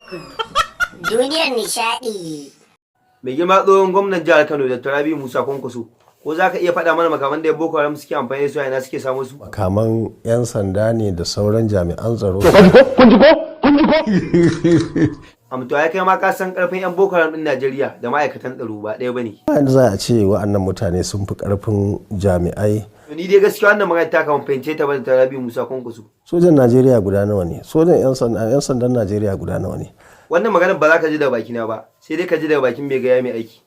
Duniyar nishadi. Mai girma tsohon gwamnan jihar Kano da Rabi Musa Kwankwaso, ko za ka iya faɗa mana makaman da Boko Haram suke amfani da su a ina suke samu su? Makaman 'yan sanda ne da sauran jami'an tsaro. Kun ji ko? Amto ya kai ma ka san karfin 'yan Boko Haram din Najeriya da ma'aikatan tsaro ba ɗaya bane. Bayan za a ce wa'annan mutane sun fi karfin jami'ai. Ni dai gaskiya wannan magana ta kama fahimce ta ba da Rabi Musa Kwankwaso. Sojan Najeriya guda nawa ne? Sojan 'yan sandan Najeriya guda nawa ne? Wannan maganar ba za ka ji da bakina ba, sai dai ka ji da bakin mai gaya mai aiki.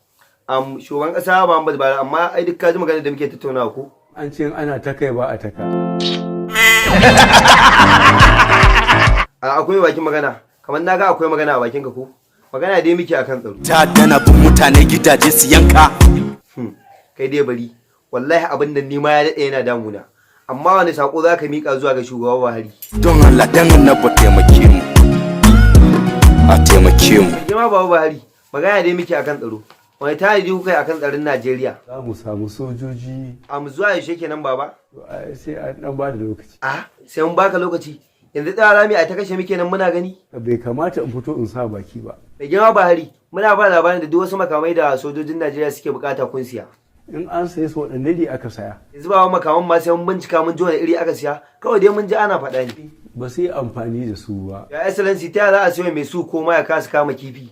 Shugaban ƙasa Muhammadu Buhari, amma ai duk ka ji maganar da muke tattaunawa ko? An ce ana ta kai ba a taka. Akwai bakin magana, kamar na ga akwai magana a bakin ka ko? Magana dai muke akan tsaro. Ta dana bin mutane gidaje su yanka. Kai dai bari, wallahi abin da ni ma ya daɗe yana damuna. Amma wani sako za ka miƙa zuwa ga shugaba Buhari? Don Allah dan annabi taimake mu. A taimake mu. Jama'a Baba Buhari, magana dai muke akan tsaro. Wani tanadi kuka yi akan tsaron Najeriya? Za mu samu sojoji. Zuwa yaushe kenan baba? Sai an dan ba da lokaci. Sai mun baka lokaci. Yanzu tsara rami a ta kashe muke nan muna gani? Bai kamata in fito in sa baki ba. Da girma Buhari, muna ba labarin da duk wasu makamai da sojojin Najeriya suke bukata kun siya. In an saye su waɗanne ne aka saya? Yanzu ba makaman ma sai mun bincika mun ji wani iri aka siya, kawai dai mun ji ana faɗa ne. Ba su yi amfani da su ba. Ya excellency ta za a siyo mai su ko ma ya kasa kama kifi?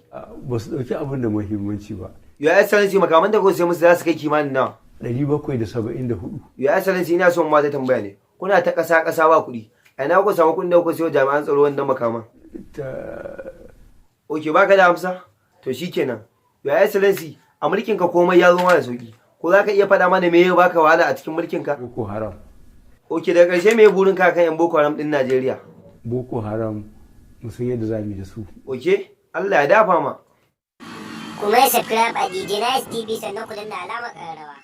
Ba su ɗauki abin da muhimmanci ba. Ya excellency makaman da ko sai musu za su kai kimanin nawa? 774. Ya excellency ina son ma ta tambaya ne. Kuna ta ƙasa ba kuɗi. A ina ku samu kuɗin da ku siyo jami'an tsaro wannan makaman? Ok, baka da amsa? To shikenan. Ya excellency, a mulkin ka komai ya zo mana sauki. Ko za ka iya faɗa mana me ya baka wahala a cikin mulkin ka? Boko Haram. Ok, daga ƙarshe me burin ka kan yan Boko Haram din Najeriya? Boko Haram mu san yadda za mu yi da su. Ok, Allah ya dafa ma. Kuma ya subscribe a DJ Nice TV sannan ku danna alamar ƙararrawa.